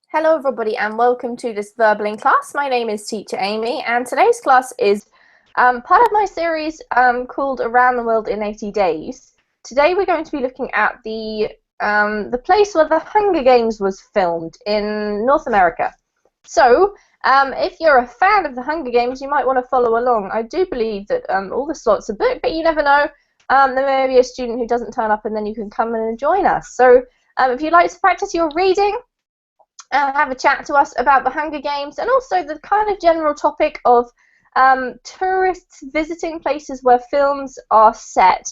Hello everybody and welcome to this Verbling class. My name is Teacher Amy and today's class is part of my series called Around the World in 80 Days. Today we're going to be looking at the place where the Hunger Games was filmed in North America. So if you're a fan of the Hunger Games, you might want to follow along. I do believe that all the slots are booked, but you never know. There may be a student who doesn't turn up and then you can come in and join us. So if you'd like to practice your reading, have a chat to us about the Hunger Games and also the kind of general topic of tourists visiting places where films are set.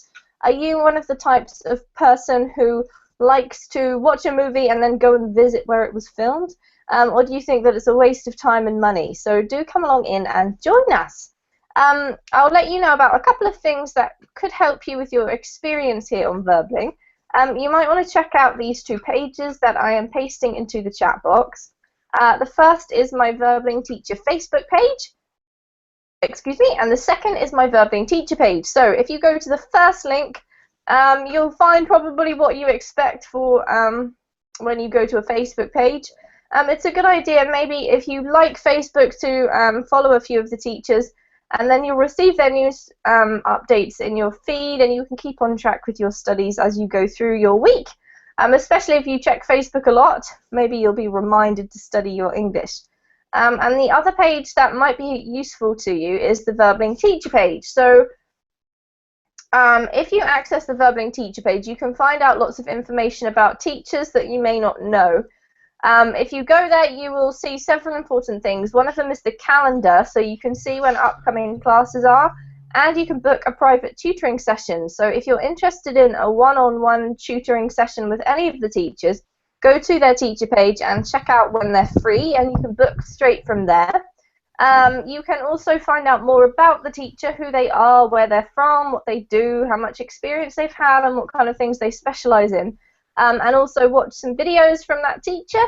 Are you one of the types of person who likes to watch a movie and then go and visit where it was filmed? Or do you think that it's a waste of time and money? So do come along in and join us. I'll let you know about a couple of things that could help you with your experience here on Verbling. You might want to check out these two pages that I am pasting into the chat box. The first is my Verbling Teacher Facebook page, and the second is my Verbling Teacher page. So if you go to the first link, you'll find probably what you expect for when you go to a Facebook page. It's a good idea maybe if you like Facebook to follow a few of the teachers, and then you'll receive their news updates in your feed, and you can keep on track with your studies as you go through your week. Especially if you check Facebook a lot, maybe you'll be reminded to study your English. And the other page that might be useful to you is the Verbling Teacher page. So if you access the Verbling Teacher page, you can find out lots of information about teachers that you may not know. If you go there, you will see several important things. One of them is the calendar, so you can see when upcoming classes are, and you can book a private tutoring session. So if you're interested in a one-on-one tutoring session with any of the teachers, go to their teacher page and check out when they're free, and you can book straight from there. You can also find out more about the teacher, who they are, where they're from, what they do, how much experience they've had, and what kind of things they specialize in. And also watch some videos from that teacher.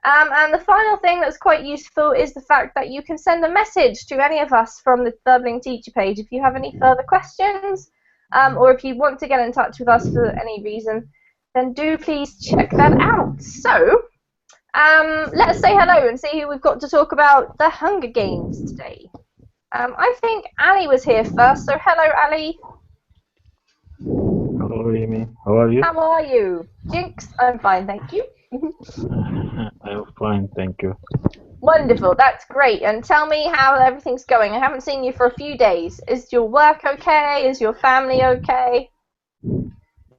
And the final thing that's quite useful is the fact that you can send a message to any of us from the Verbling Teacher page if you have any further questions, or if you want to get in touch with us for any reason, then do please check that out. So let's say hello and see who we've got to talk about the Hunger Games today. I think Ali was here first, so hello Ali. Hello, Amy. How are you? How are you? Jinx, I'm fine, thank you. I'm fine, thank you. Wonderful, that's great. And tell me how everything's going. I haven't seen you for a few days. Is your work okay? Is your family okay?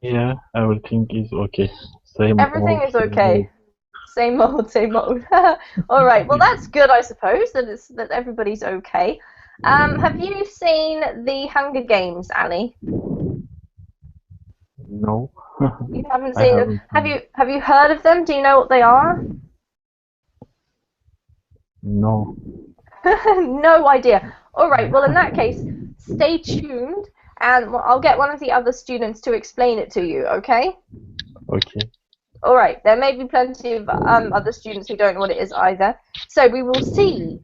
Yeah, everything is okay. Everything is okay. Same old, same old. All right. Well, that's good, I suppose, that everybody's okay. Have you seen the Hunger Games, Ali? No. You haven't seen them. Have you heard of them? Do you know what they are? No. No idea. All right. Well, in that case, stay tuned, and I'll get one of the other students to explain it to you. Okay? Okay. All right. There may be plenty of other students who don't know what it is either. So we will see.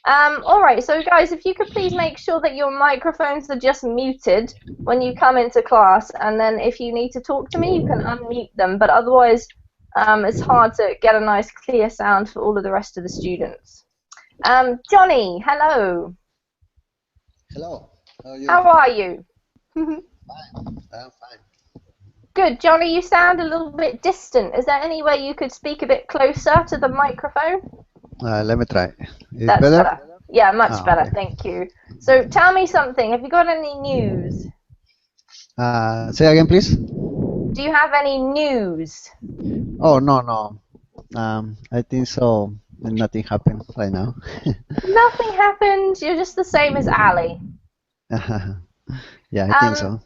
All right. So guys, if you could please make sure that your microphones are just muted when you come into class, and then if you need to talk to me, you can unmute them. But otherwise, it's hard to get a nice clear sound for all of the rest of the students. Johnny, hello. Hello. How are you? How are you? Fine. I'm fine. Good, Johnny. You sound a little bit distant. Is there any way you could speak a bit closer to the microphone? Let me try. Is That's better. Yeah, much better. Okay. Thank you. So tell me something. Have you got any news? Say again, please. Do you have any news? Oh, no. I think so. Nothing happened right now. Nothing happened. You're just the same as Ali. Yeah, I think so.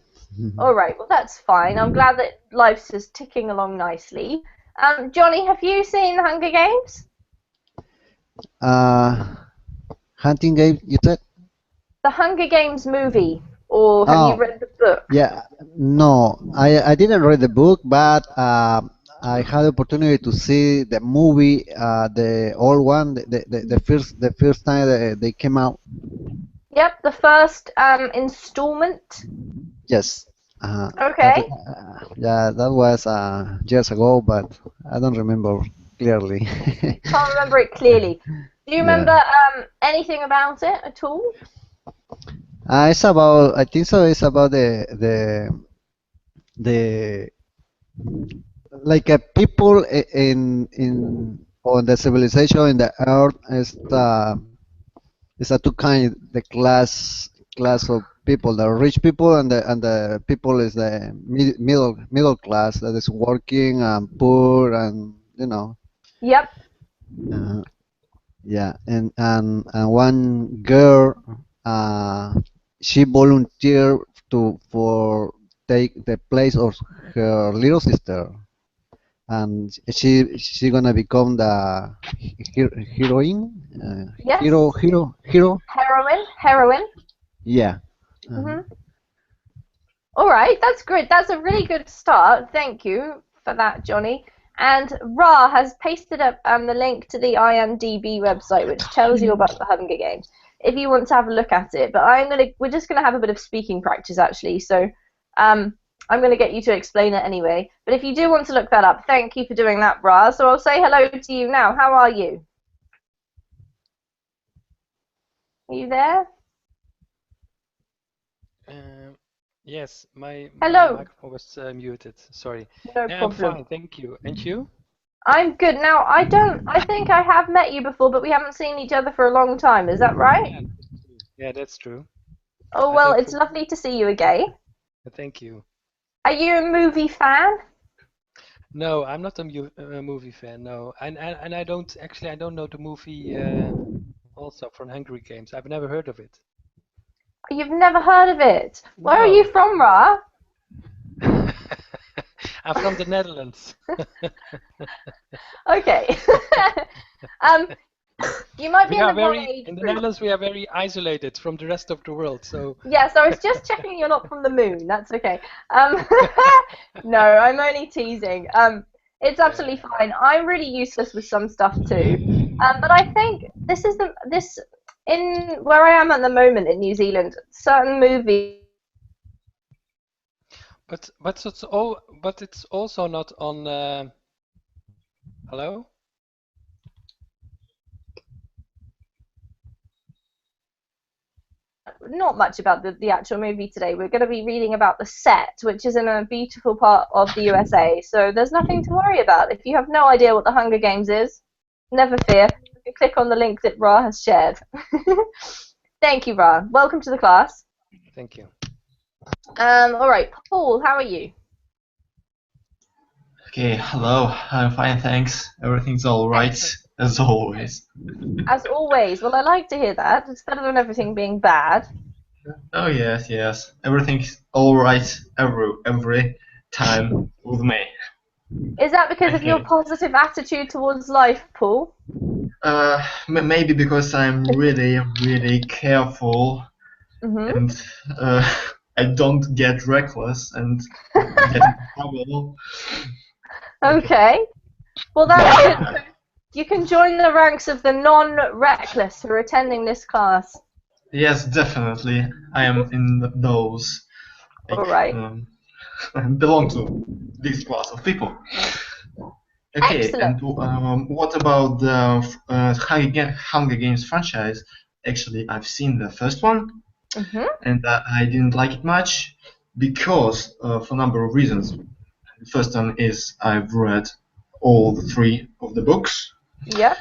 All right. Well, that's fine. I'm glad that life's just ticking along nicely. Johnny, have you seen the Hunger Games? Hunting game, you said? The Hunger Games movie, or have you read the book? Yeah, no, I didn't read the book, but I had the opportunity to see the movie, the old one, the first time they came out. Yep, the first installment. Yes. Okay. Yeah, that was years ago, but I don't remember clearly. Can't remember it clearly. Do you remember anything about it at all? It's about. I think so. It's about the like people in on the civilization in the earth is a two kind the class of people, the rich people and the people is the middle class that is working and poor and Yep. uh, yeah, and one girl, uh, she volunteered to for take the place of her little sister, and she gonna become the heroine, Yes. hero. Heroine. Yeah. Mhm. All right, that's great. That's a really good start. Thank you for that, Johnny. And Ra has pasted up the link to the IMDb website, which tells you about the Hunger Games, if you want to have a look at it. But we're just gonna have a bit of speaking practice actually, so I'm gonna get you to explain it anyway. But if you do want to look that up, thank you for doing that, Ra. So I'll say hello to you now. How are you? Are you there? Yes, my Hello. microphone was muted. Sorry. No Yeah, I'm problem. fine, thank you. And you? I'm good. Now, I think I have met you before, but we haven't seen each other for a long time. Is that right? Yeah, that's true. Oh, I well, think it's lovely to see you again. thank you. Are you a movie fan? No, I'm not a movie fan. No, and I don't know the movie also from Hungry Games. I've never heard of it. You've never heard of it. Where are No. you from, Ra? I'm from the Netherlands. Okay. You might be We in are the wrong very age in the group. Netherlands. We are very isolated from the rest of the world. So Yes, I was just checking you're not from the moon. That's okay. No, I'm only teasing. It's absolutely fine. I'm really useless with some stuff too. But I think this in where I am at the moment in New Zealand, certain movies. but it's also not on. Hello? Not much about the actual movie today. We're going to be reading about the set, which is in a beautiful part of the USA. So there's nothing to worry about. If you have no idea what the Hunger Games is, never fear. You can click on the link that Ra has shared. Thank you, Ra. Welcome to the class. Thank you. All right, Paul, how are you? Okay, hello. I'm fine, thanks. Everything's all right, as always. As always. Well, I like to hear that. It's better than everything being bad. Oh yes, yes. Everything's all right every time with me. Is that because of your Okay. positive attitude towards life, Paul? Maybe because I'm really, really careful Mm-hmm. and I don't get reckless and get in trouble. Okay. Well, that's good. You can join the ranks of the non-reckless who are attending this class. Yes, definitely. I am in those. All right. Belong to this class of people. Okay, Excellent. and what about the Hunger Games franchise? Actually, I've seen the first one, Mm-hmm. and I didn't like it much because for a number of reasons. The first one is I've read all three of the books. Yep.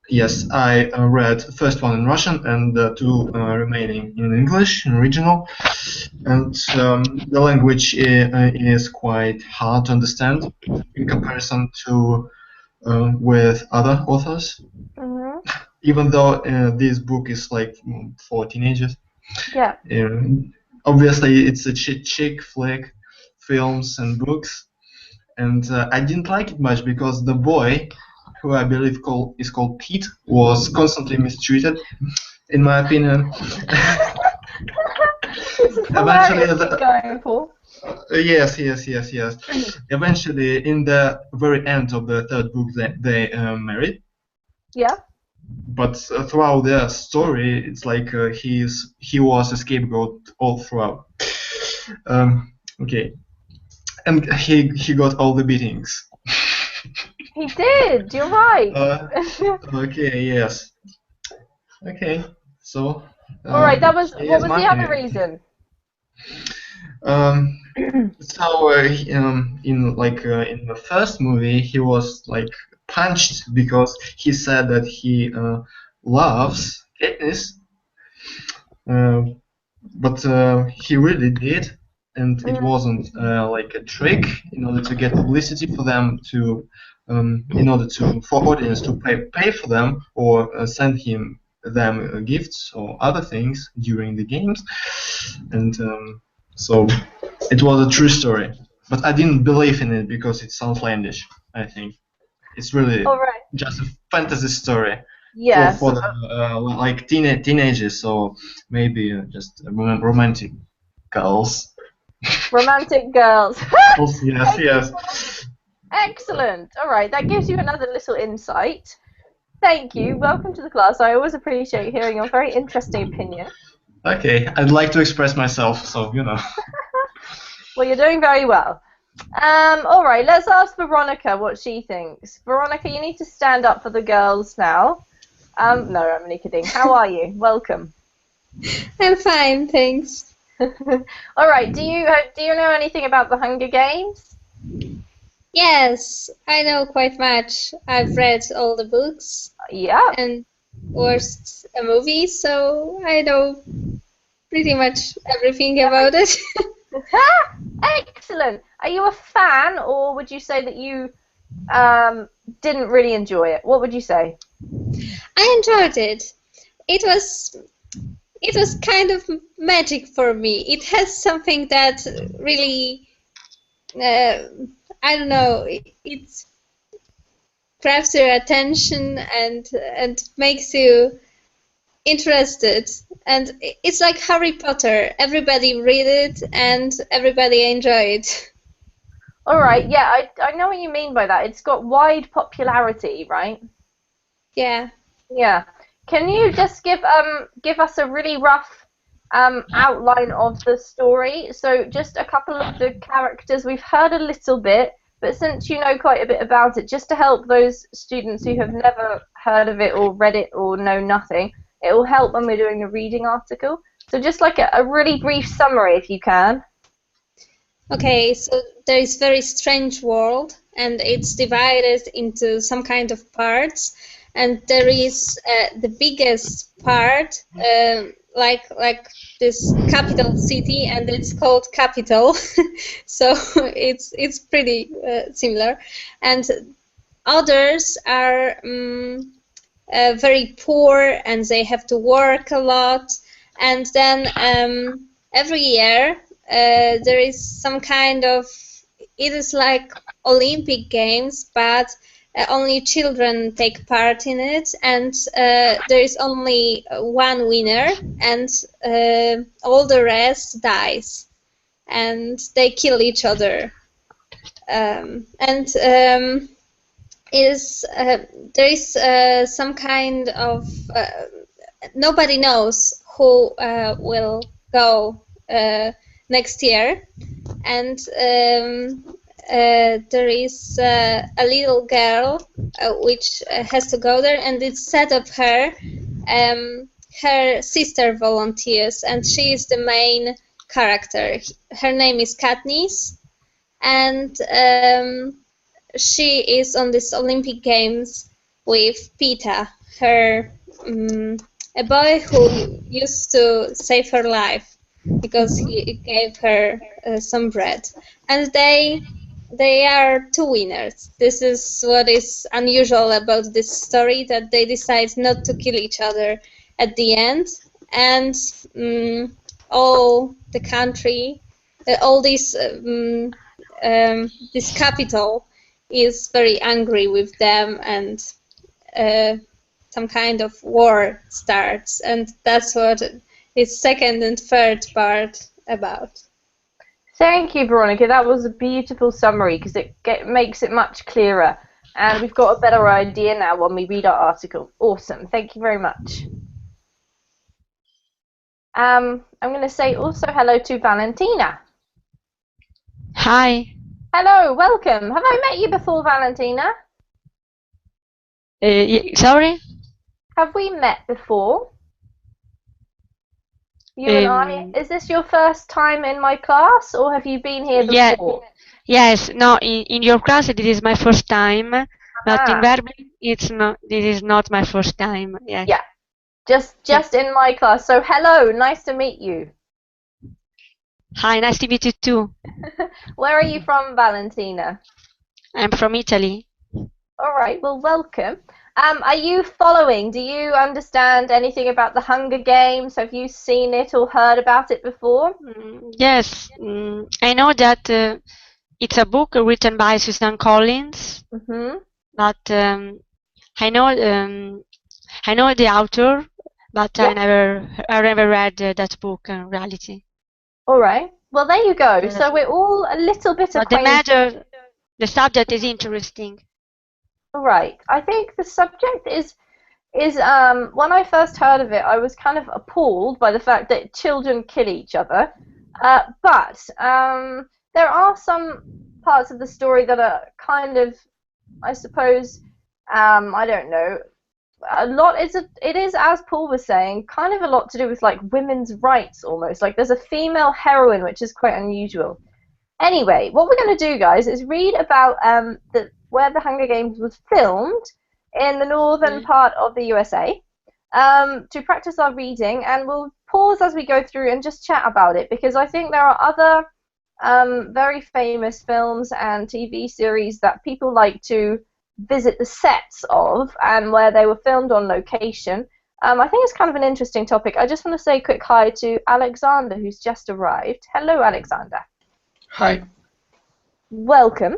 Yes, I read the first one in Russian and the two remaining in English, in original. And the language is quite hard to understand in comparison to with other authors. Mm-hmm. Even though this book is like for teenagers. Yeah. Obviously, it's a chick flick, films and books. And I didn't like it much because the boy, who I believe is called Pete, was constantly mistreated, in my opinion. This is Eventually, hilarious. Keep going, Paul. yes. Eventually, in the very end of the third book, they married. Yeah. But throughout the story, it's like he was a scapegoat all throughout. Okay, and he got all the beatings. He did. You're right. Okay, yes. Okay, so. All right. That was. What here's was my the other thing. reason? So in the first movie, he was like punched because he said that he loves Katniss, but he really did, and it wasn't like a trick in order to get publicity for them to, in order to for audience to pay for them or send them gifts or other things during the games, and so it was a true story. But I didn't believe in it because it sounds outlandish. I think it's really All right. just a fantasy story Yes. for the like teenagers, so maybe just romantic girls. Romantic girls. Yes, yes. Excellent. All right. That gives you another little insight. Thank you. Welcome to the class. I always appreciate hearing your very interesting opinion. Okay, I'd like to express myself, so you know. Well, you're doing very well. All right, let's ask Veronica what she thinks. Veronica, you need to stand up for the girls now. No, I'm only kidding. How are you? Welcome. I'm fine, thanks. All right, do you know anything about the Hunger Games? Yes, I know quite much. I've read all the books Yeah. and watched a movie, so I know pretty much everything about it. Excellent. Are you a fan, or would you say that you didn't really enjoy it? What would you say? I enjoyed it. It was kind of magic for me. It has something that really, I don't know, it grabs your attention and makes you interested. And it's like Harry Potter. Everybody read it and everybody enjoy it. All right, yeah, I know what you mean by that. It's got wide popularity, right? Yeah. Yeah. Can you just give us a really rough outline of the story? So just a couple of the characters. We've heard a little bit, but since you know quite a bit about it, just to help those students who have never heard of it or read it or know nothing, it will help when we're doing a reading article. So just like a really brief summary, if you can. Okay, so there is very strange world, and it's divided into some kind of parts. And there is the biggest part, like this capital city, and it's called Capital. So it's pretty similar. And others are very poor, and they have to work a lot. And then every year there is some kind of, it is like Olympic Games, but only children take part in it, and there is only one winner, and all the rest dies, and they kill each other. There is some kind of nobody knows who will go next year, and there is a little girl which has to go there, and instead of her, her sister volunteers, and she is the main character. Her name is Katniss, and she is on this Olympic Games with Peeta, her a boy who used to save her life because he gave her some bread, and they are two winners. This is what is unusual about this story, that they decide not to kill each other at the end, and all the country, all this this capital is very angry with them, and some kind of war starts, and that's what is second and third part about. Thank you, Veronica. That was a beautiful summary because it makes it much clearer, and we've got a better idea now when we read our article. Awesome. Thank you very much. I'm going to say also hello to Valentina. Hi. Hello, welcome. Have I met you before, Valentina? Sorry? Have we met before? You and I? Is this your first time in my class, or have you been here Yeah, before? yes, no, in your class this is my first time, but in Ah, Verbling it's not. This is not my first time. Yes. yeah, just in my class. So hello, nice to meet you. Hi, nice to meet you too. Where are you from, Valentina? I'm from Italy. All right, well, welcome. Are you following? Do you understand anything about the Hunger Games? Have you seen it or heard about it before? Yes, I know that it's a book written by Susan Collins, Mm-hmm. but I know the author, but Yeah. I never read that book in reality. All right. Well, there you go. Yes. So we're all a little bit But the acquainted. subject is interesting. All right. I think the subject is when I first heard of it, I was kind of appalled by the fact that children kill each other. But there are some parts of the story that are kind of, I suppose, I don't know. It is, as Paul was saying, kind of a lot to do with like women's rights almost. Like there's a female heroine, which is quite unusual. Anyway, what we're going to do, guys, is read about where the Hunger Games was filmed in the northern part of the USA to practice our reading, and we'll pause as we go through and just chat about it because I think there are other very famous films and TV series that people like to visit the sets of and where they were filmed on location. I think it's kind of an interesting topic. I just want to say a quick hi to Alexander, who's just arrived. Hello, Alexander. Hi. Welcome.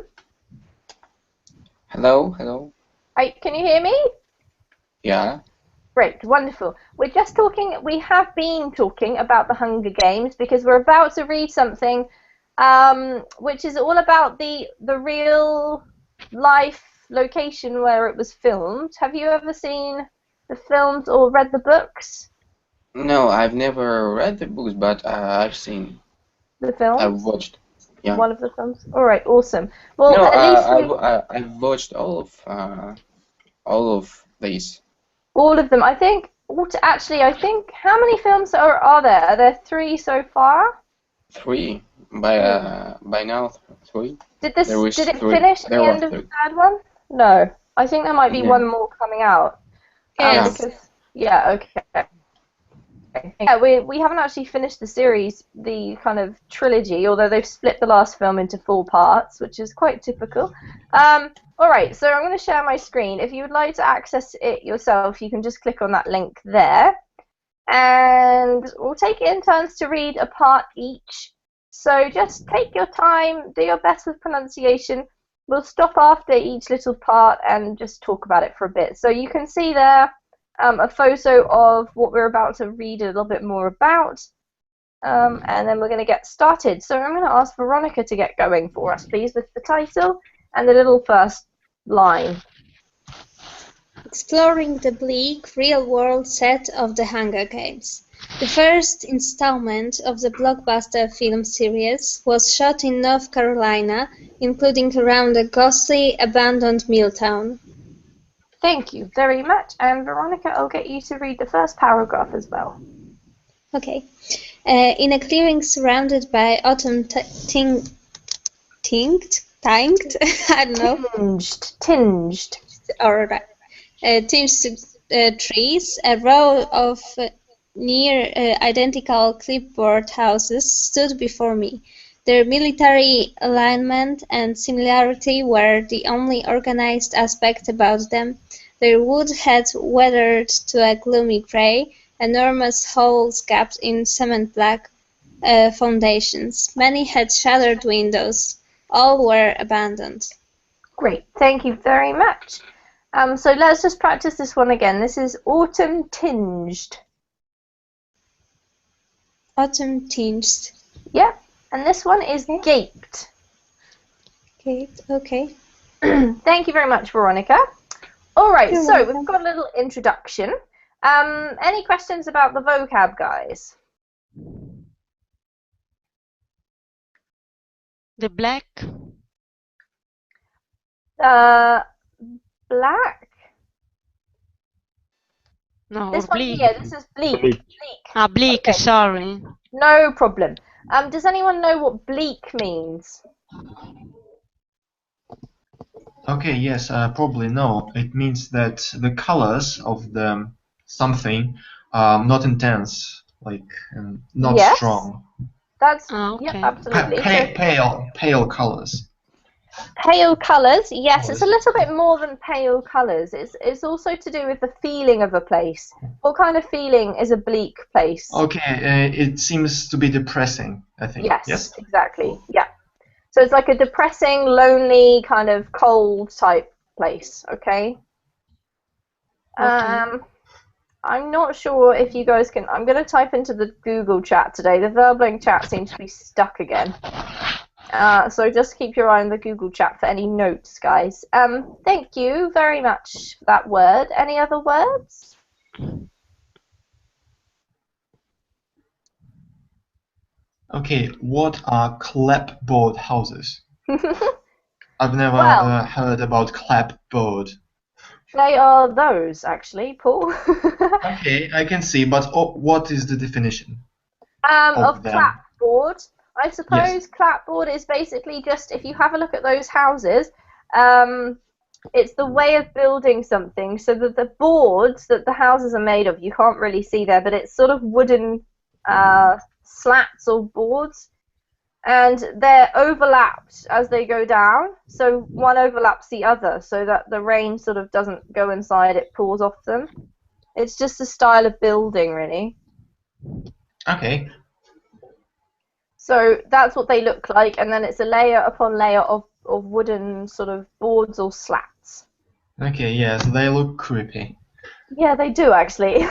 Hello, hello. Hi, can you hear me? Yeah. Great, wonderful. We have been talking about the Hunger Games because we're about to read something which is all about the real life location where it was filmed. Have you ever seen the films or read the books? No, I've never read the books, but I've seen. The films? I've watched. Yeah. One of the films. All right, awesome. Well, No, at least I've watched all of these. all of them. I think. Actually, I think how many films are there? Are there 3 so far? 3 by now. 3. Did it 3. finish at the end of the 3rd one? No, I think there might be one more coming out. Yes. Okay. Yeah, we haven't actually finished the series, the kind of trilogy, although they've split the last film into 4 parts, which is quite typical. Alright, so I'm going to share my screen. If you would like to access it yourself, you can just click on that link there. And we'll take it in turns to read a part each. So just take your time, do your best with pronunciation. We'll stop after each little part and just talk about it for a bit. So you can see there a photo of what we're about to read a little bit more about. And then we're going to get started. So I'm going to ask Veronica to get going for us, please, with the title and the little first line. Exploring the bleak, real-world set of the Hunger Games. The first installment of the blockbuster film series was shot in North Carolina, including around a ghostly, abandoned mill town. Thank you very much. And Veronica, I'll get you to read the first paragraph as well. Okay. In a clearing surrounded by autumn tinged, I don't know. Tinged. Or tinged trees, a row of near identical clipboard houses stood before me. Their military alignment and similarity were the only organized aspect about them. Their wood had weathered to a gloomy grey, enormous holes gapped in cement-black foundations. Many had shattered windows. All were abandoned. Great, thank you very much. So let's just practice this one again. This is autumn tinged. Autumn tinged. Yep, and this one is gaped. Gaped, okay. Thank you very much, Veronica. All right, You're so welcome. we've got a little introduction. Any questions about the vocab, guys? The black. Black? No, This or one bleak. here, this is bleak. Bleak. Ah, bleak, Okay. sorry. No problem. Does anyone know what bleak means? Okay, yes, probably no. It means that the colors of the something are not intense, like not Yes. strong. That's Ah, yep, okay. absolutely. So Pale colors. pale colours, yes, it's a little bit more than pale colours. It's also to do with the feeling of a place. What kind of feeling is a bleak place? Okay, it seems to be depressing, I think. Yes, exactly. Yeah. So it's like a depressing, lonely, kind of cold type place, okay? Okay. I'm not sure if you guys can. I'm going to type into the Google chat today. The Verbling chat seems to be stuck again. So just keep your eye on the Google chat for any notes, guys. Thank you very much for that word. Any other words? Okay, what are clapboard houses? I've never Well, heard about clapboard. they are those, actually, Paul. Okay, I can see, but what is the definition Of them? clapboard. I suppose clapboard is basically just, if you have a look at those houses, it's the way of building something, so that the boards that the houses are made of, you can't really see there, but it's sort of wooden slats or boards, and they're overlapped as they go down, so one overlaps the other, so that the rain sort of doesn't go inside, it pours off them. It's just a style of building, really. Okay. So that's what they look like, and then it's a layer upon layer of wooden sort of boards or slats. Okay, yes, they look creepy. Yeah, they do actually.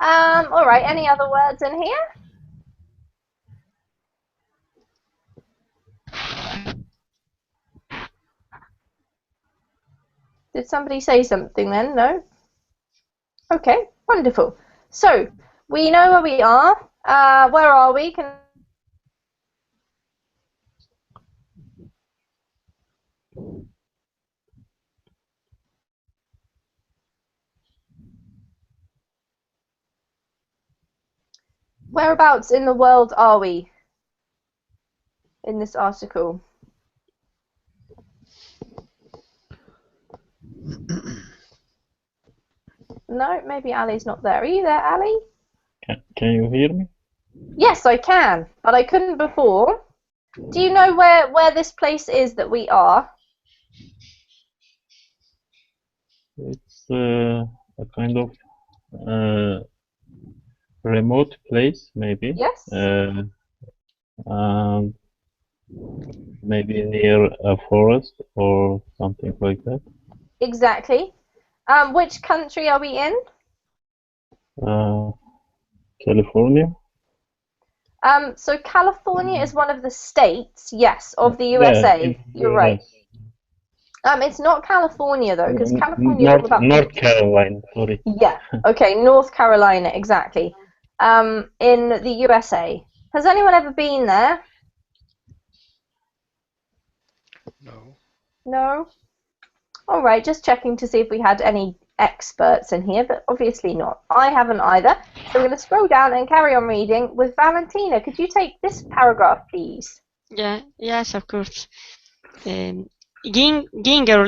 All right, any other words in here? Did somebody say something then? No? Okay, wonderful. So, we know where we are. Where are we? Whereabouts in the world are we in this article? No, maybe Ali's not there. Are you there, Ali? Can you hear me? Yes, I can, but I couldn't before. Do you know where this place is that we are? It's a kind of remote place, maybe. Yes. Maybe near a forest or something like that. Exactly. Which country are we in? California. So California is one of the states, yes, of the USA. Yeah, You're right. It's not California though, because California is all about North Carolina. Sorry. Yeah. Okay, North Carolina, exactly. In the USA. Has anyone ever been there? No. No. All right, just checking to see if we had any experts in here, but obviously not. I haven't either. So we're going to scroll down and carry on reading with Valentina. Could you take this paragraph, please? Yeah, yes, of course. Gingerly,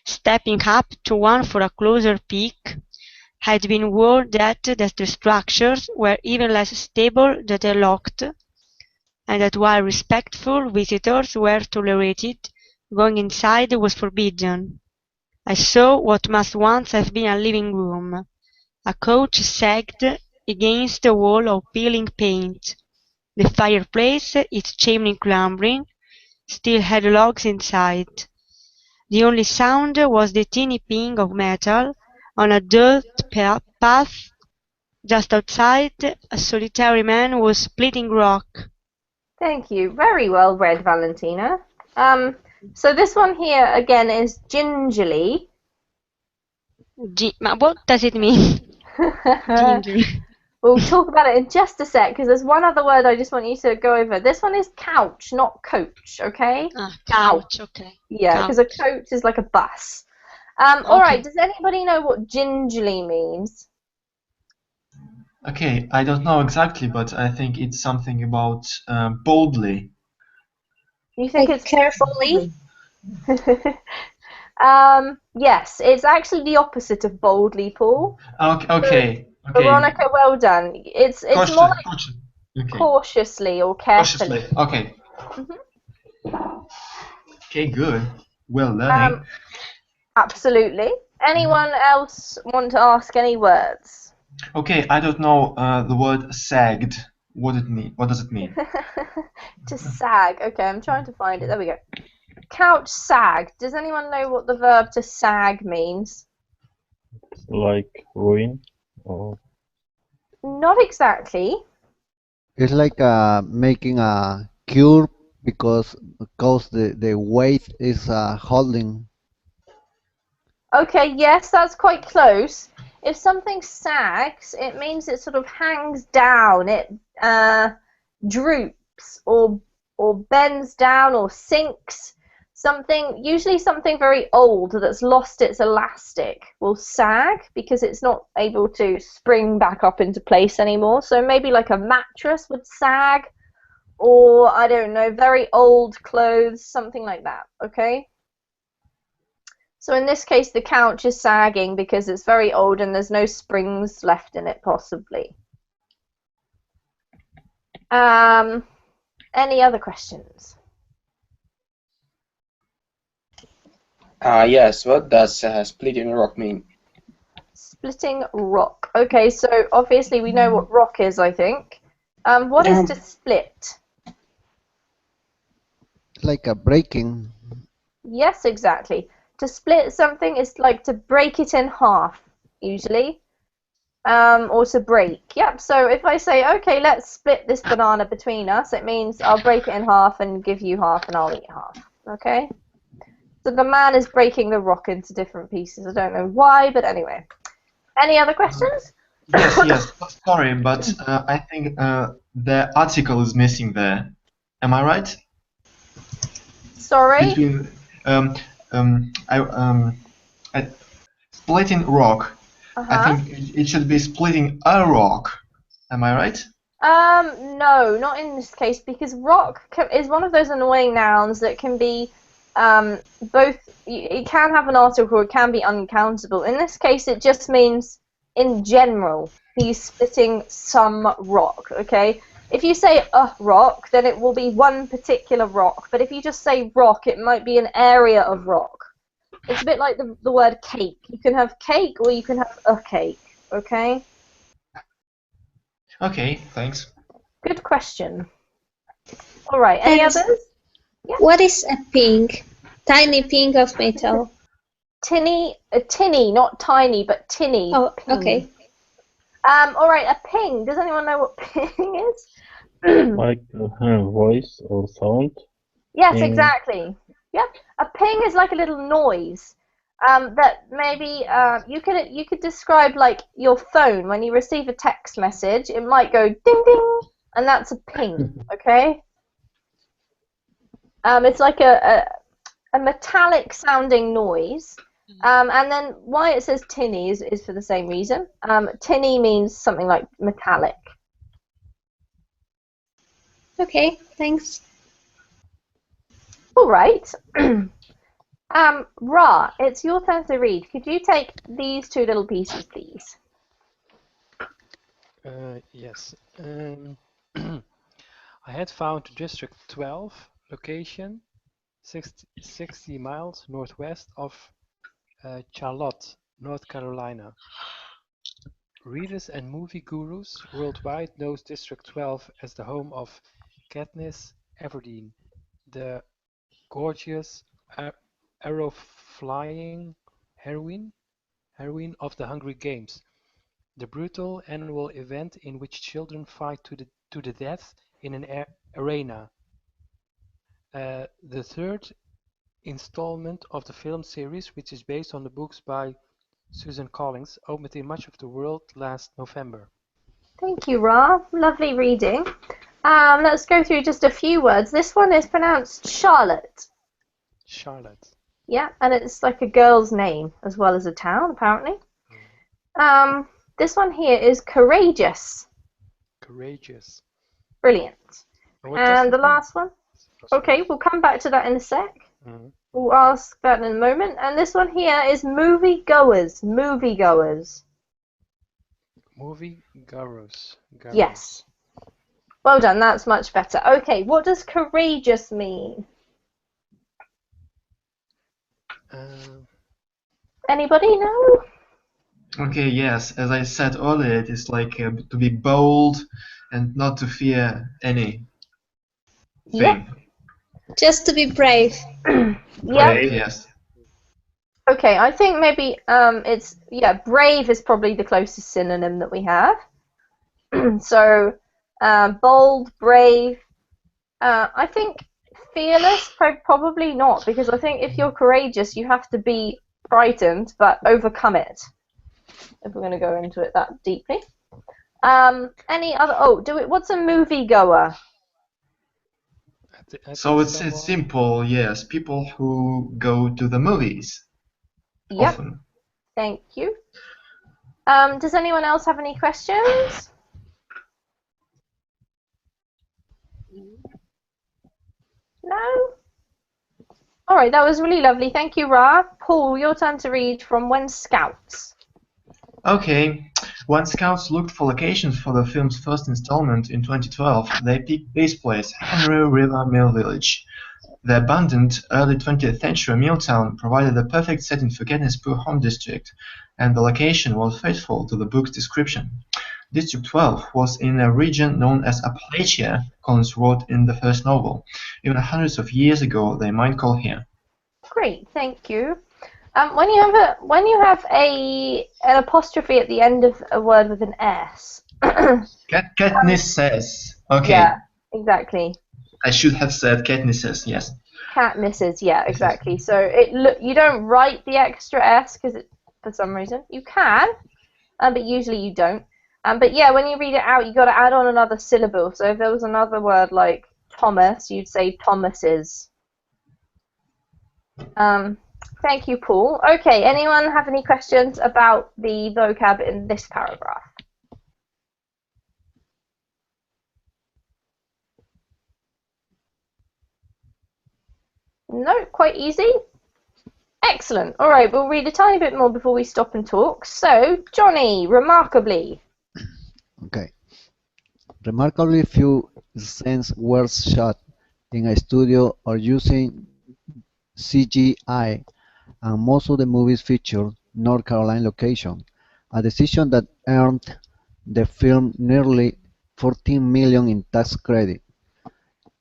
stepping up to one for a closer peek, had been warned that the structures were even less stable than they looked, and that while respectful visitors were tolerated, going inside was forbidden. I saw what must once have been a living room. A couch sagged against a wall of peeling paint. The fireplace, its chimney clambering, still had logs inside. The only sound was the teeny ping of metal on a dirt path just outside. A solitary man was splitting rock. Thank you. Very well read, Valentina. So this one here again is gingerly. What does it mean? Gingerly. We'll talk about it in just a sec, because there's one other word I just want you to go over. This one is couch, not coach, okay? Couch, okay. Yeah, because a Couch. coach is like a bus. All Okay. right, does anybody know what gingerly means? Okay, I don't know exactly, but I think it's something about boldly. You think Like it's carefully? Yes, it's actually the opposite of boldly, Paul. Okay. Veronica, well done. It's more like Cautiously. Okay. cautiously or carefully. Cautiously. Okay. Mhm. Okay, good. Well learning. Absolutely. Anyone else want to ask any words? Okay, I don't know the word sagged. What does it mean? To sag. Okay, I'm trying to find it. There we go. Couch sag. Does anyone know what the verb to sag means? Like ruin or Not exactly. It's like making a cure because the weight is holding. Okay, yes, that's quite close. If something sags, it means it sort of hangs down. It droops or bends down or sinks. Usually something very old that's lost its elastic will sag because it's not able to spring back up into place anymore. So maybe like a mattress would sag, or I don't know, very old clothes, something like that, okay? So in this case, the couch is sagging because it's very old and there's no springs left in it, possibly. Any other questions? Yes, what does splitting rock mean? Splitting rock. Okay, so obviously we know what rock is, I think. What is to split? It's like a breaking. Yes, exactly. To split something is like to break it in half, usually. Or to break. Yep, so if I say, okay, let's split this banana between us, it means I'll break it in half and give you half and I'll eat half. Okay? So the man is breaking the rock into different pieces. I don't know why, but anyway. Any other questions? Yes. Sorry, but I think the article is missing there. Am I right? Sorry? Between splitting rock. I think it should be splitting a rock. Am I right? No, not in this case, because rock is one of those annoying nouns that can be both. It can have an article, or it can be uncountable. In this case, it just means in general he's splitting some rock. Okay, if you say a rock, then it will be one particular rock. But if you just say rock, it might be an area of rock. It's a bit like the word cake. You can have cake, or you can have a cake. Okay. Okay, thanks. Good question. All right. Any And others? what is a ping? Tiny ping of metal. Tinny, not tiny, but tinny. Oh, Ping. okay. All right. A ping. Does anyone know what ping is? like a voice or sound? Yes, Ping. exactly. Yep. A ping is like a little noise. That maybe you could describe like your phone when you receive a text message. It might go ding ding, and that's a ping. Okay. It's like a metallic sounding noise. And then why it says tinny is for the same reason. Tinny means something like metallic. Okay, thanks. All right. Ra, it's your turn to read. Could you take these two little pieces, please? Yes. I had found District 12 location 60 miles northwest of Charlotte, North Carolina. Readers and movie gurus worldwide knows District 12 as the home of Katniss Everdeen, the gorgeous arrow-flying heroine of the Hunger Games, the brutal annual event in which children fight to the death in an arena. The third installment of the film series, which is based on the books by Susan Collins, opened in much of the world last November. Thank you, Ra. Lovely reading. Let's go through just a few words. This one is pronounced Charlotte. Charlotte. Yeah, and it's like a girl's name as well as a town, apparently. This one here is courageous. Courageous. Brilliant. What does And it the mean? last one. Oh, Okay, we'll come back to that in a sec. Mhm. We'll ask that in a moment. And this one here is moviegoers. Moviegoers. Movie goers. Yes. Well done, that's much better. Okay, what does courageous mean? Anybody know? Okay, yes, as I said earlier, it is like to be bold and not to fear anything. Yep. Just to be brave. Yeah. Brave, yes. Okay, I think maybe it's brave is probably the closest synonym that we have. So bold, brave. I think fearless, probably not, because I think if you're courageous, you have to be frightened but overcome it. If we're going to go into it that deeply. Any other? Oh, what's a moviegoer? So it's simple, yes. People who go to the movies. Yep. Often. Thank you. Does anyone else have any questions? No? Alright, that was really lovely. Thank you, Ra. Paul, your turn to read from When Scouts. Okay. When Scouts looked for locations for the film's first installment in 2012, they picked this place, Henry River Mill Village. The abandoned early 20th century mill town provided the perfect setting for Katniss Home District, and the location was faithful to the book's description. District 12 was in a region known as Appalachia, Collins wrote in the first novel. Even hundreds of years ago, they mined coal here. Great, thank you. When you have an apostrophe at the end of a word with an S. Katniss says. Okay. Yeah, exactly. I should have said Katnisses, yes. Katnisses, yeah, exactly. So you don't write the extra S because for some reason you can, but usually you don't. But yeah, when you read it out, you got to add on another syllable. So if there was another word like Thomas, you'd say Thomas's. Thank you, Paul. Okay, anyone have any questions about the vocab in this paragraph? No, quite easy. Excellent. All right, we'll read a tiny bit more before we stop and talk. So, Johnny, remarkably. Okay. Remarkably few scenes were shot in a studio or using CGI, and most of the movies featured North Carolina location, a decision that earned the film nearly $14 million in tax credit.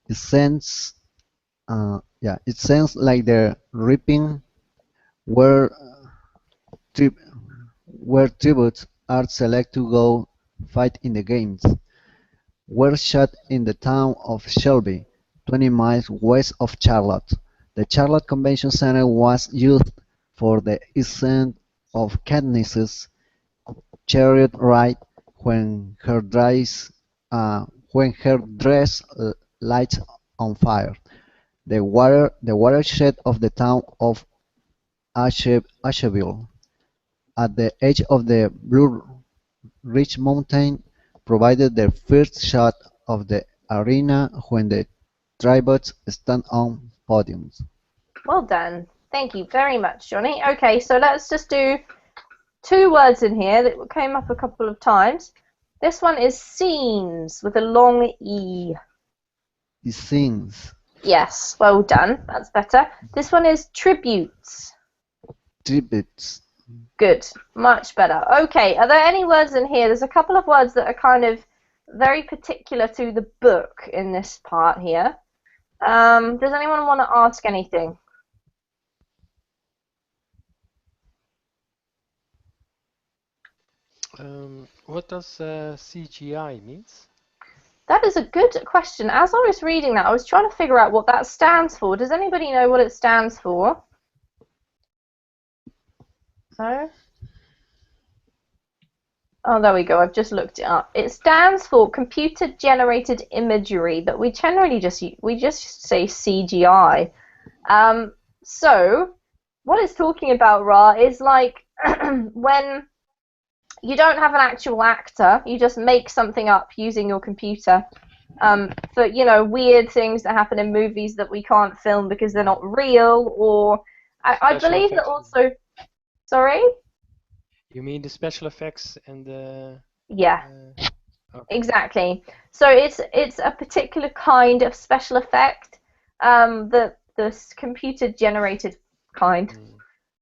It sounds like the ripping where tributes are selected to go fight in the games, were shot in the town of Shelby, 20 miles west of Charlotte. The Charlotte Convention Center was used for the ascent of Katniss's chariot ride when her dress lights on fire. The watershed of the town of Asheville, at the edge of the Blue Ridge Mountain, provided the first shot of the arena when the tribunes stand on podiums. Well done. Thank you very much, Johnny. Okay, so let's just do two words in here that came up a couple of times. This one is scenes with a long E. Scenes. Yes, well done. That's better. This one is tributes. Tributes. Good, much better. Okay, are there any words in here? There's a couple of words that are kind of very particular to the book in this part here. Does anyone want to ask anything? What does CGI means? That is a good question. As I was reading that, I was trying to figure out what that stands for. Does anybody know what it stands for? No? Oh, there we go. I've just looked it up. It stands for computer-generated imagery, but we generally just say CGI. So what it's talking about, Ra, is like when you don't have an actual actor, you just make something up using your computer. For weird things that happen in movies that we can't film because they're not real, or I believe that also. Sorry. You mean the special effects and the? Yeah. Okay. Exactly. So it's a particular kind of special effect, the computer generated kind.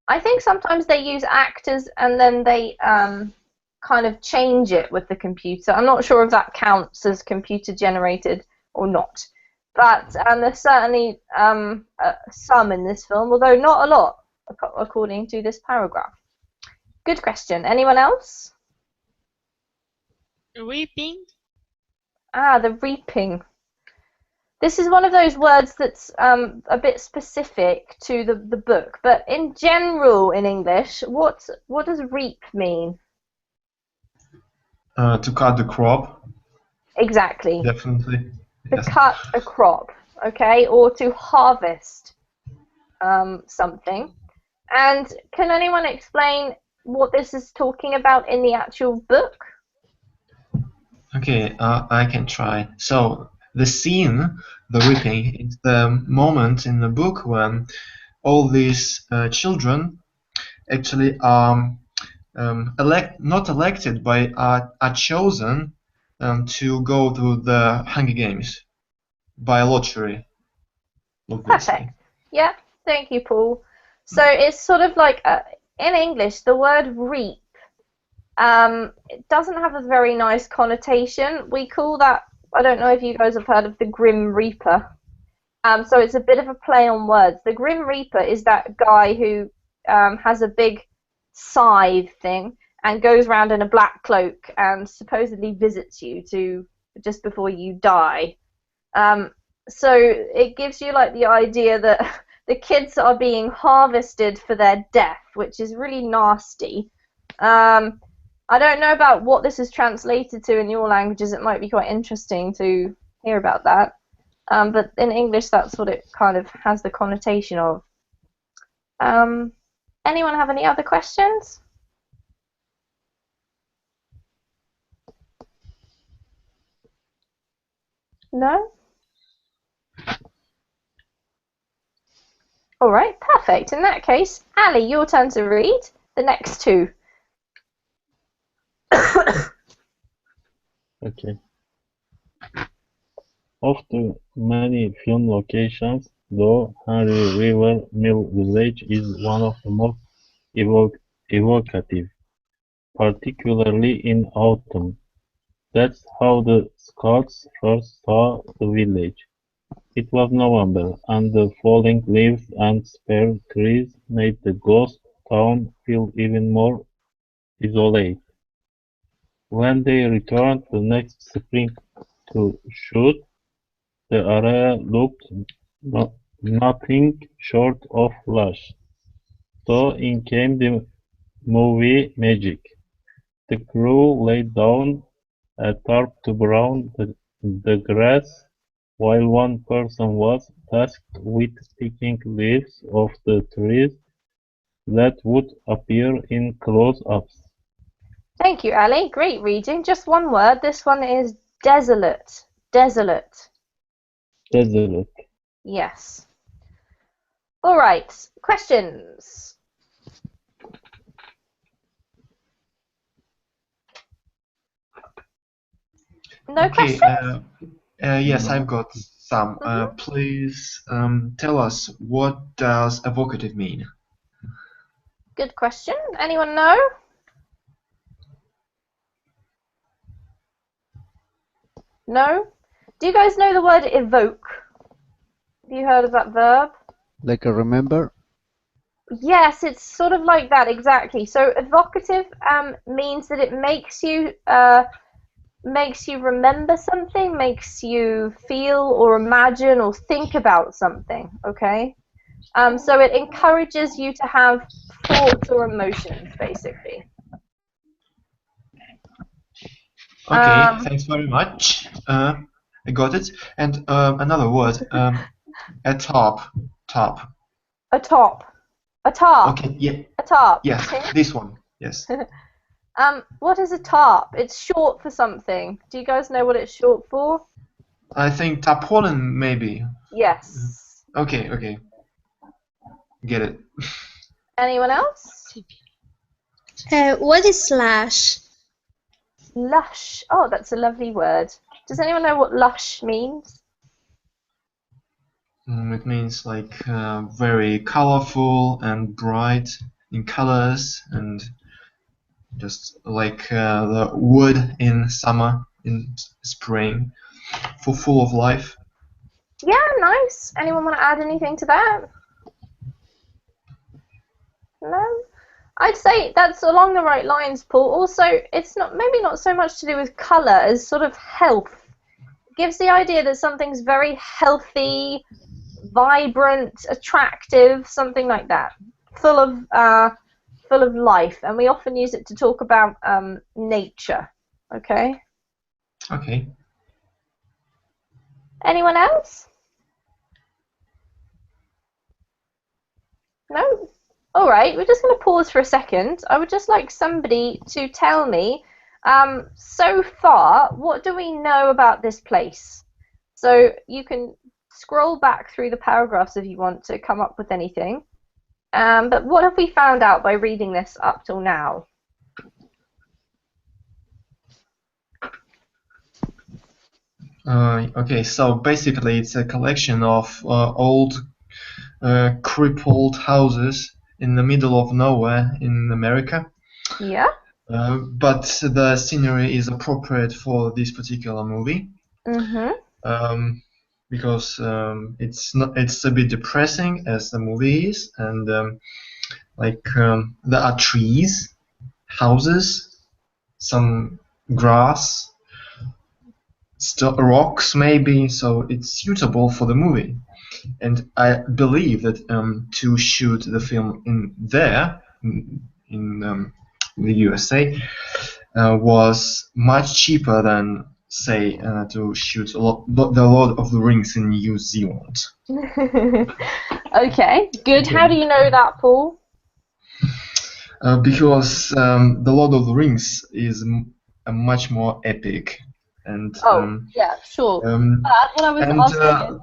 I think sometimes they use actors and then they kind of change it with the computer. I'm not sure if that counts as computer generated or not. But there's certainly some in this film, although not a lot, according to this paragraph. Good question. Anyone else? Reaping? Ah, the reaping. This is one of those words that's a bit specific to the book, but in general in English, what does reap mean? To cut the crop. Exactly. Definitely. To Yes. cut a crop, okay, or to harvest something. And can anyone explain what this is talking about in the actual book? Okay, I can try. So the scene, the reaping, is the moment in the book when all these children actually are not elected, but are chosen to go to the Hunger Games by lottery. Obviously. Perfect. Yeah, thank you, Paul. So it's sort of like, in English, the word reap, it doesn't have a very nice connotation. We call that, I don't know if you guys have heard of the Grim Reaper. So it's a bit of a play on words. The Grim Reaper is that guy who has a big scythe thing and goes around in a black cloak and supposedly visits you just before you die. So it gives you like the idea that the kids are being harvested for their death, which is really nasty. I don't know about what this is translated to in your languages. It might be quite interesting to hear about that. But in English, that's what it kind of has the connotation of. Anyone have any other questions? No? All right, perfect. In that case, Ali, your turn to read the next two. Okay. Of the many film locations, though, Henry River Mill Village is one of the most evocative, particularly in autumn. That's how the Scots first saw the village. It was November, and the falling leaves and spare trees made the ghost town feel even more desolate. When they returned the next spring to shoot, the area looked nothing short of lush. So in came the movie magic. The crew laid down a tarp to brown the grass, while one person was tasked with picking leaves off the trees that would appear in close-ups. Thank you, Ali. Great reading. Just one word. This one is desolate. Desolate. Desolate. Yes. All right. Questions? No Okay. questions? Yes, I've got some. Please tell us, what does evocative mean? Good question. Anyone know? No? Do you guys know the word evoke? Have you heard of that verb? Like a remember? Yes, it's sort of like that, exactly. So evocative means that it makes you remember something, makes you feel or imagine or think about something, okay? So it encourages you to have thoughts or emotions, basically. Okay, thanks very much. I got it. And another word, a top. Top. A top. A tarp. Okay, yeah, A tarp. yes, this one. Yes. What is a tarp? It's short for something. Do you guys know what it's short for? I think tarpaulin, maybe. Yes. Okay, okay. Get it. Anyone else? What is slash? Lush. Oh, that's a lovely word. Does anyone know what lush means? It means like very colorful and bright in colors, and just like the wood in summer, in spring, full of life. Yeah, nice. Anyone want to add anything to that? No? I'd say that's along the right lines, Paul. Also, it's maybe not so much to do with colour as sort of health. It gives the idea that something's very healthy, vibrant, attractive, something like that, full of life, and we often use it to talk about nature. Okay. Okay. Anyone else? No? All right, we're just going to pause for a second. I would just like somebody to tell me, so far, what do we know about this place? So you can scroll back through the paragraphs if you want to come up with anything. But what have we found out by reading this up till now? Okay, so basically it's a collection of old crippled houses in the middle of nowhere in America. Yeah. But the scenery is appropriate for this particular movie. Mm-hmm. Because it's a bit depressing as the movie is, and there are trees, houses, some grass, rocks maybe, so it's suitable for the movie. And I believe that to shoot the film in the USA was much cheaper than, say, to shoot the Lord of the Rings in New Zealand. Okay, good. How do you know that, Paul? Because the Lord of the Rings is a much more epic, and yeah, sure. But what I was asking is,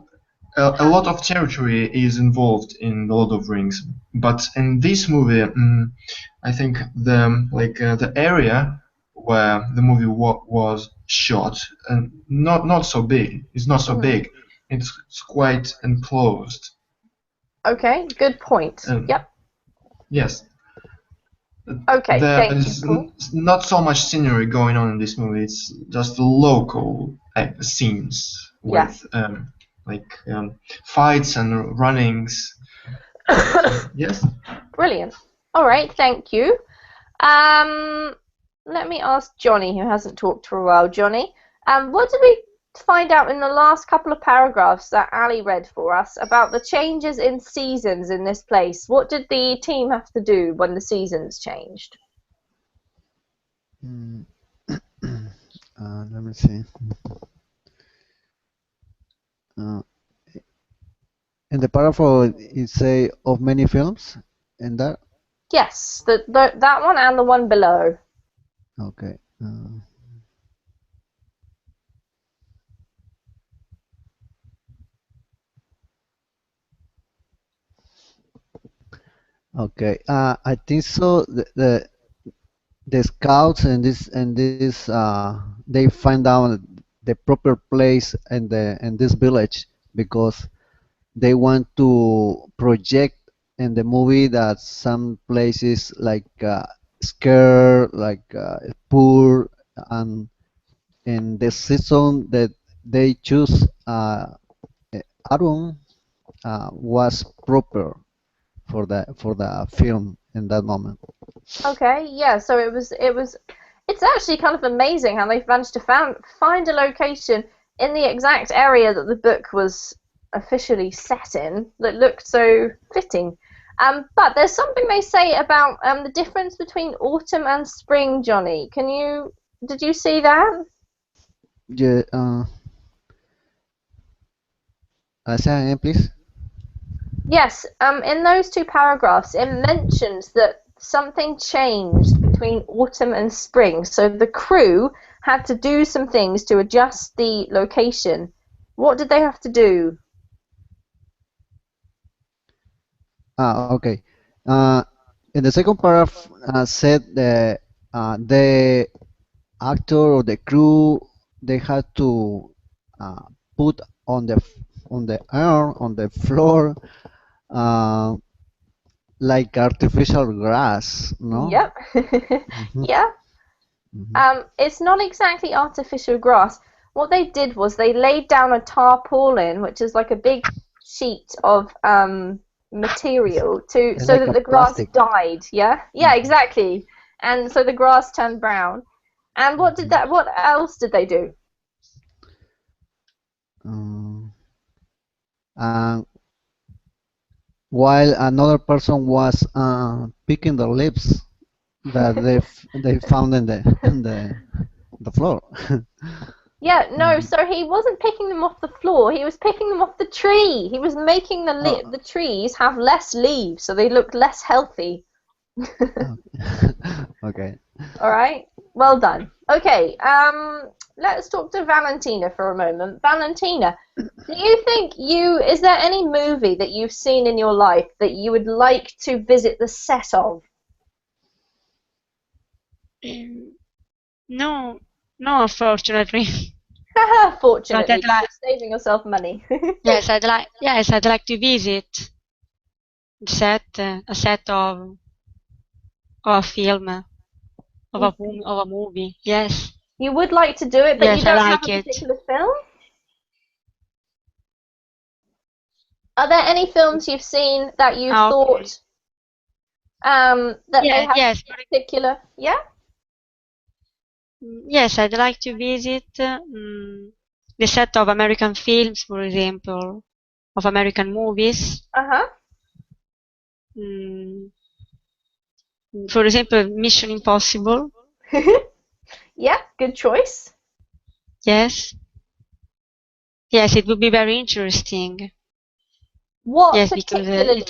a lot of territory is involved in the Lord of the Rings, but in this movie, I think the area where the movie was shot, and not so big. It's not so big. It's quite enclosed. Okay, good point. Yep. Yes. Okay, thank you, Paul. Not so much scenery going on in this movie. It's just local scenes with fights and runnings. Yes. Brilliant. All right, thank you. Let me ask Johnny, who hasn't talked for a while. Johnny, what did we find out in the last couple of paragraphs that Ali read for us about the changes in seasons in this place? What did the team have to do when the seasons changed? Let me see. In the paragraph, it say of many films, and that. Yes, that one and the one below. Okay. Okay. I think so. The scouts and this they find out the proper place in this village because they want to project in the movie that some places like scared, like poor, and in the season that they choose, Arun was proper for the film in that moment. Okay, yeah. So it's actually kind of amazing how they've managed to find a location in the exact area that the book was officially set in that looked so fitting. But there's something they say about the difference between autumn and spring, Johnny. Can you Did you see that? Yeah, say again, please. Yes, in those two paragraphs, it mentions that something changed between autumn and spring, so the crew had to do some things to adjust the location. What did they have to do? Okay. In the second paragraph, said the actor or the crew, they had to put on the air on the floor, uh, like artificial grass, no? Yep. Mhm, Yeah. mhm. It's not exactly artificial grass. What they did was they laid down a tarpaulin, which is like a big sheet of material to It's so like that a the grass plastic. died. Yeah. Yeah, Mhm, exactly. And so the grass turned brown. And mhm. what else did they do? Um, and while another person was picking the lips that they found in the floor. Yeah, no, Mhm. so he wasn't picking them off the floor, he was picking them off the tree. He was making Oh, the trees have less leaves so they look less healthy. oh. Okay. All right, well done. Okay, let's talk to Valentina for a moment. Valentina, do you think is there any movie that you've seen in your life that you would like to visit the set of? No, no, unfortunately. But Fortunately, I'd 'cause like, you're saving yourself money. yes, I'd like to visit a set of a film, of a movie. Yes, You would like to do it, but you yes, I don't have like a it. particular film? Are there any films you've seen that you Ah, okay. thought that they Yeah, have yes, particular? Yeah. yes, I'd like to visit the set of American films, for example, of American movies. Uh Mm, for example, Mission Impossible. huh. Yeah, good choice. Yes, yes, it would be very interesting. What Yes, because particularly?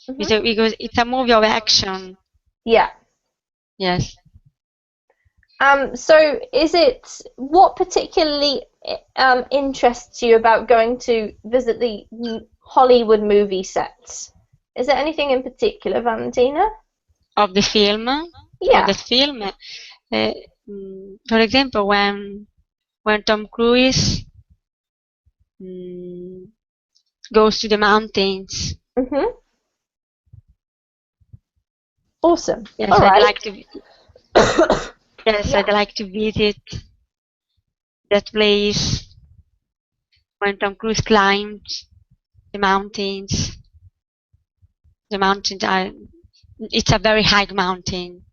Hmm. because it's a movie of action. Yeah. Yes. So is it what particularly interests you about going to visit the Hollywood movie sets? Is there anything in particular, Valentina? Of the film, of Yeah. the film. For example, when Tom Cruise mm, goes to the mountains. Mhm. Awesome. Yes, All I'd right. like to. Yes, Yeah. I'd like to visit that place when Tom Cruise climbs the mountains. The mountains are. It's a very high mountain.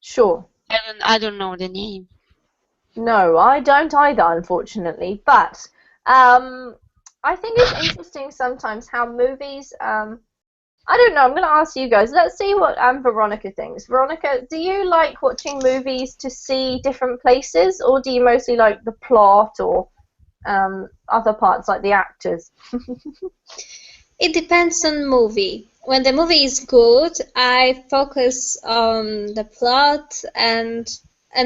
Sure. I don't know the name. No, I don't either, unfortunately. But I think it's interesting sometimes how movies. I don't know. I'm going to ask you guys. Let's see what Veronica thinks. Veronica, do you like watching movies to see different places, or do you mostly like the plot or other parts like the actors? It depends on movie. When the movie is good, I focus on the plot and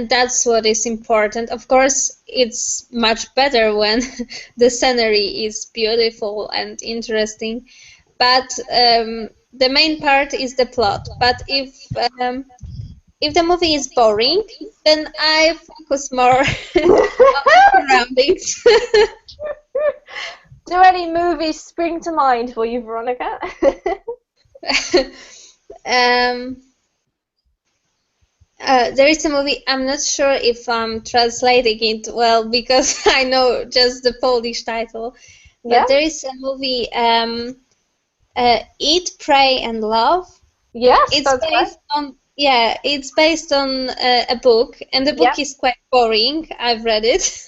that's what is important. Of course, it's much better when the scenery is beautiful and interesting, but the main part is the plot. But if the movie is boring, then I focus more on the surroundings. Do any movies spring to mind for you, Veronica? um, there is a movie, I'm not sure if I'm translating it well because I know just the Polish title, Yeah. but there is a movie, Eat, Pray, and Love. Yes, It's that's right. based on, yeah, it's based on a book, and the book Yeah. is quite boring. I've read it.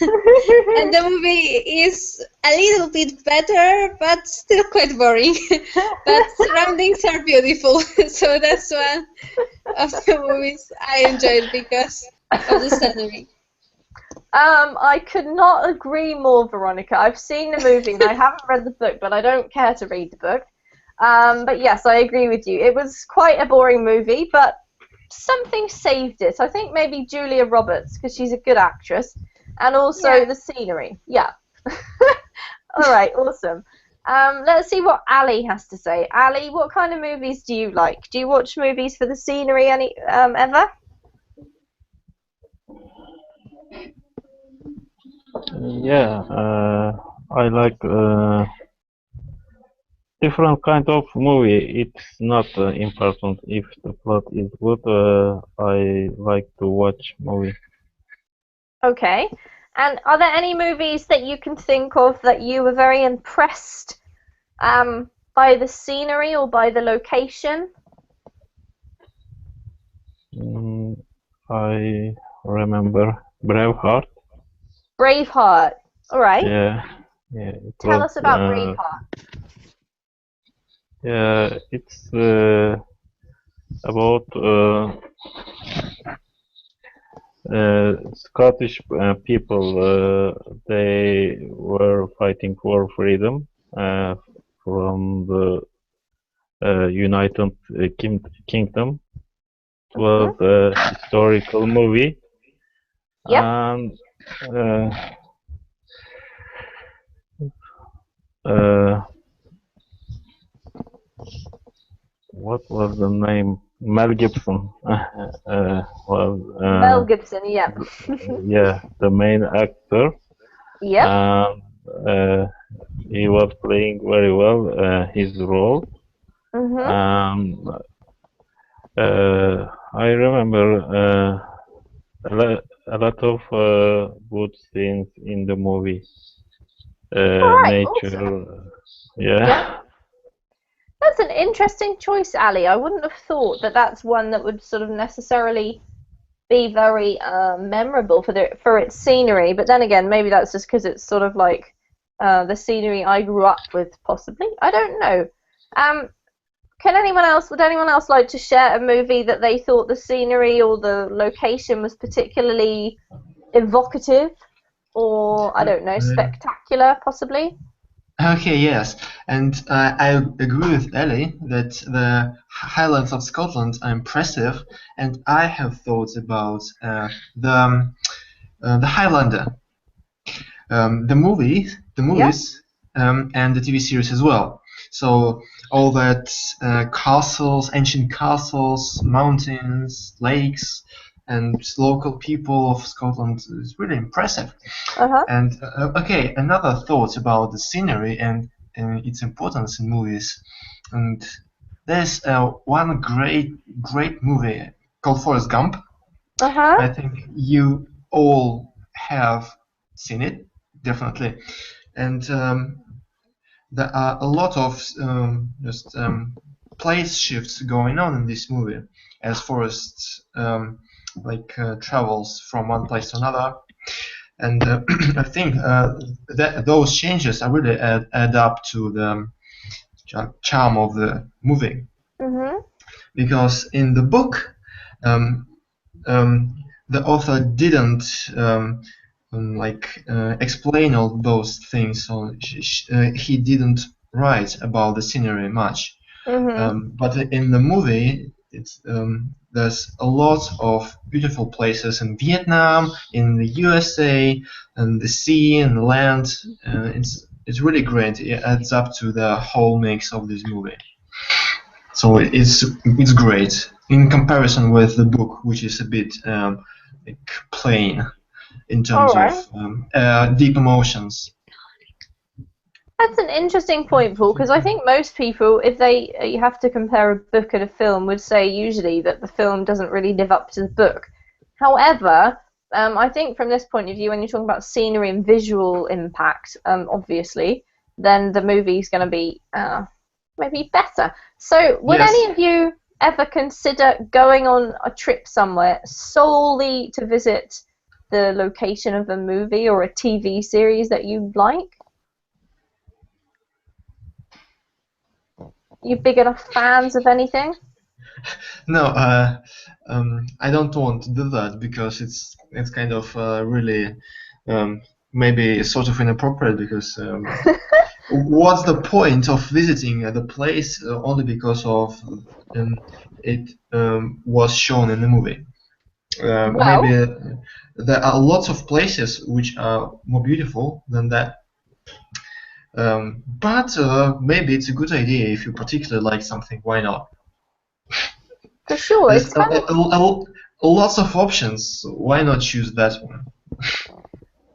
And the movie is a little bit better, but still quite boring. But surroundings are beautiful, so that's one of the movies I enjoyed because of the scenery? I could not agree more, Veronica. I've seen the movie and I haven't read the book, but I don't care to read the book. But yes, I agree with you. It was quite a boring movie, but something saved it. I think maybe Julia Roberts, because she's a good actress, and also the scenery. Yeah. All right, awesome. Let's see what Ali has to say. Ali, what kind of movies do you like? Do you watch movies for the scenery ever? Yeah, I like different kind of movie. It's not important if the plot is good. I like to watch movie. Okay. And are there any movies that you can think of that you were very impressed by the scenery or by the location? I remember Braveheart. Braveheart. All right. Yeah, yeah. Tell us about Braveheart. Yeah, it's about Scottish people. They were fighting for freedom from the United Kingdom. It was a historical movie. Yep. And what was the name? Mel Gibson was Mel Gibson, yeah. yeah, the main actor. Yep. And he was playing very well his role. I remember a lot of good scenes in the movie. Right, Nature, awesome. yeah. That's an interesting choice, Ali. I wouldn't have thought that that's one that would sort of necessarily be very memorable for its scenery. But then again, maybe that's just because it's sort of like the scenery I grew up with, possibly. I don't know. Would anyone else like to share a movie that they thought the scenery or the location was particularly evocative or, I don't know, spectacular, possibly? Okay, yes, and I agree with Ellie that the Highlands of Scotland are impressive, and I have thoughts about the Highlander, the movies, and the TV series as well. So all that castles, ancient castles, mountains, lakes, and local people of Scotland is really impressive. And okay, another thought about the scenery and its importance in movies. And there's one great movie called Forrest Gump. I think you all have seen it, definitely. And there are a lot of place shifts going on in this movie as Forrest travels from one place to another. And I think that those changes are really add up to the charm of the movie. Because in the book, the author didn't explain all those things, so he didn't write about the scenery much. But in the movie, there's a lot of beautiful places in Vietnam, in the USA, and the sea and the land. It's really great. It adds up to the whole mix of this movie. So it's great in comparison with the book, which is a bit plain in terms of deep emotions. That's an interesting point, Paul, because I think most people, if you have to compare a book and a film, would say usually that the film doesn't really live up to the book. However, I think from this point of view, when you're talking about scenery and visual impact, obviously, then the movie's going to be maybe better. So, would any of you ever consider going on a trip somewhere solely to visit the location of a movie or a TV series that you like? You big enough fans of anything? No, I don't want to do that because it's kind of really maybe sort of inappropriate because what's the point of visiting the place only because of it was shown in the movie? Well, Maybe there are lots of places which are more beautiful than that. But maybe it's a good idea if you particularly like something. Why not? for sure. There's It's kind of lots of options. Why not choose that one?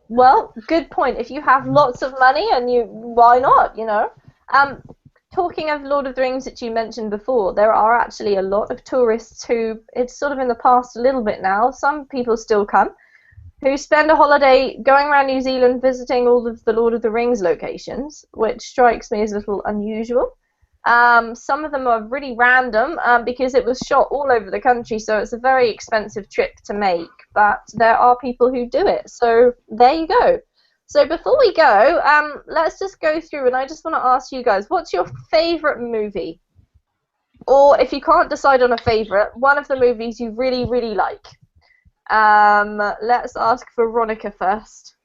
Well, good point. If you have lots of money and why not, you know? Um, Talking of Lord of the Rings that you mentioned before, there are actually a lot of tourists who, it's sort of in the past a little bit now, some people still come, who spend a holiday going around New Zealand visiting all of the Lord of the Rings locations, which strikes me as a little unusual. Some of them are really random because it was shot all over the country, so it's a very expensive trip to make. But there are people who do it, so there you go. So before we go, let's just go through, and I just want to ask you guys, what's your favorite movie? Or if you can't decide on a favorite, one of the movies you really, really like. Let's ask Veronica first.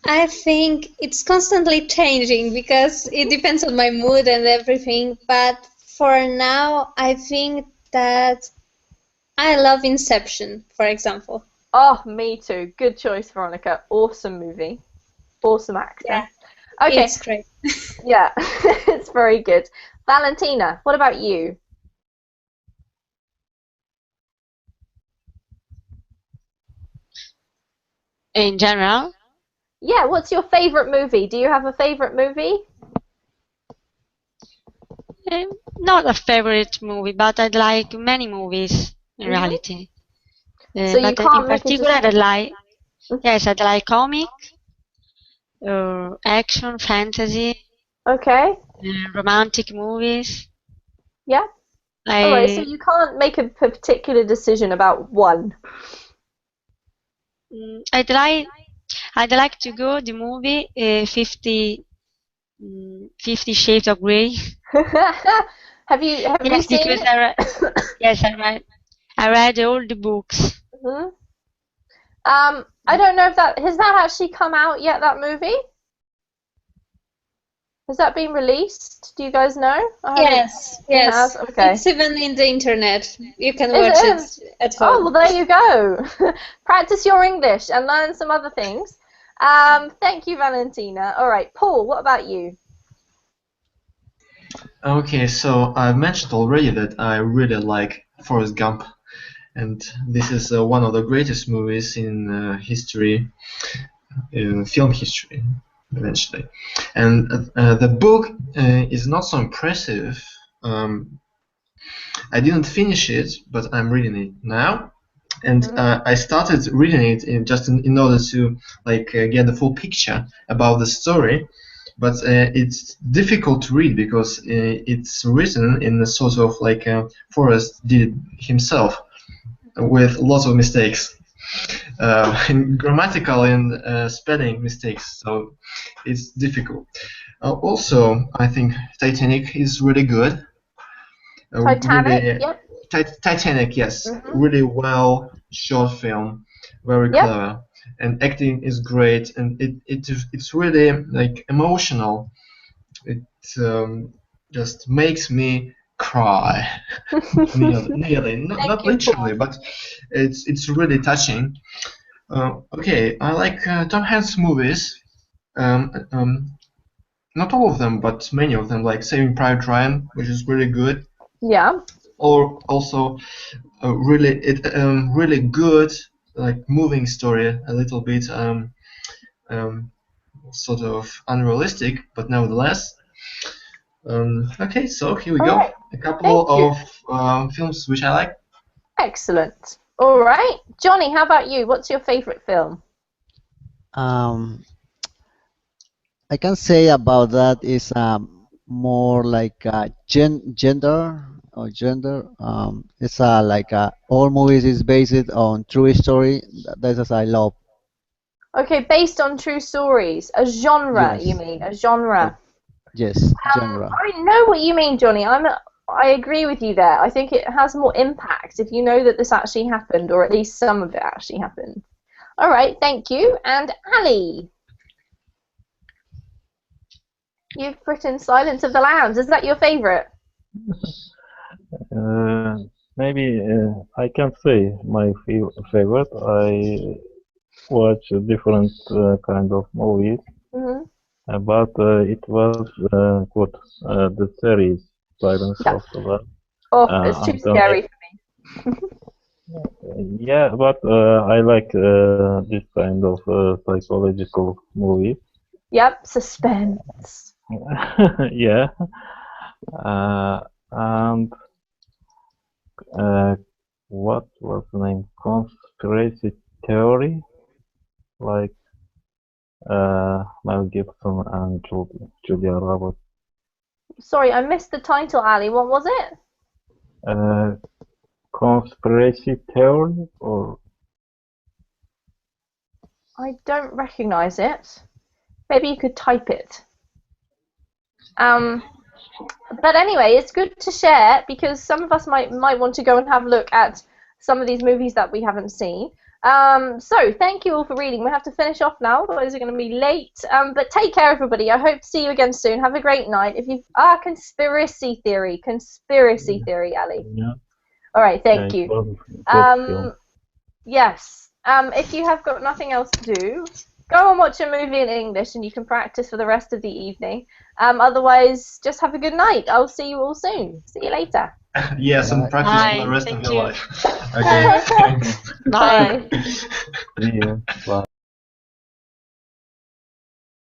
I think it's constantly changing because it depends on my mood and everything. But for now, I think that I love Inception, for example. Oh, me too. Good choice, Veronica. Awesome movie. Awesome actor. Yeah, Okay, it's great. yeah, it's very good. Valentina, what about you? In general, Yeah, what's your favorite movie? Do you have a favorite movie? eh, not a favorite movie, but I like many movies in Mhm. reality. So you But in can't make a particular, I decision. like, yes, I like comic, action, fantasy, Okay. romantic movies. Yeah. All right. So I you can't make a particular decision about one. mm, I'd like to go the movie 50 Shades of Grey. Have you Yes, seen because it? yes, I read all the books. Mhm. I don't know if that has that actually come out yet. That movie has that been released? Do you guys know? I haven't. Yes, It has. yes. Okay. It's even in the internet. You can Is watch it? it at Oh, well, home. there you go. Practice your English and learn some other things. Thank you, Valentina. All right, Paul, what about you? Okay, so I mentioned already that I really like Forrest Gump, and this is one of the greatest movies in history, in film history, eventually. And the book is not so impressive. I didn't finish it, but I'm reading it now. And I started reading it in order to get the full picture about the story, but it's difficult to read because it's written in a sort of Forrest did himself with lots of mistakes, in grammatical and spelling mistakes, so it's difficult. Also, I think Titanic is really good. Titanic? Really, Yep. Titanic, yes, Mhm. really well shot film, very Yep. clever, and acting is great, and it's really emotional. It just makes me cry, nearly, not Thank you, literally, Paul. but it's really touching. Okay, I like Tom Hanks movies. Um, um, Not all of them, but many of them, like Saving Private Ryan, which is really good, Yeah. or also really good moving story, a little bit um, sort of unrealistic, but nevertheless. Okay, so here we All go. right. A couple Thank you. of films which I like. Excellent. All right, Johnny, how about you? What's your favorite film? Um, I can say about that is more like gender or gender. It's like all movies is based on true story. That's what I love. Okay, based on true stories. A genre, you Yes, mean? A uh, genre. yes, genre. I know what you mean, Johnny. I agree with you there. I think it has more impact if you know that this actually happened, or at least some of it actually happened. All right, thank you. And Ali, you've written Silence of the Lambs. Is that your favourite? Maybe I can't say my favorite. I watch different kind of movies, but it was good. The series Silence of the Lambs. Oh, it's too scary for me. Yeah, but I like this kind of psychological movie. Yep, suspense. Yeah, and what was the name? Conspiracy Theory, like Mel Gibson and Julia Roberts. Sorry, I missed the title, Ali. What was it? Conspiracy Theory, or I don't recognise it. Maybe you could type it. But anyway, it's good to share because some of us might want to go and have a look at some of these movies that we haven't seen. So thank you all for reading. We have to finish off now, otherwise we're going to be late. But take care, everybody. I hope to see you again soon. Have a great night. If you conspiracy theory, Ali. yeah. All right, thank Yeah, you. it was a good film. Yes. If you have got nothing else to do, go and watch a movie in English, and you can practice for the rest of the evening. Otherwise, just have a good night. I'll see you all soon. See you later. Yes, and practice Bye. for the rest of Thank your you. life. Okay, thanks. Bye. See you. Bye.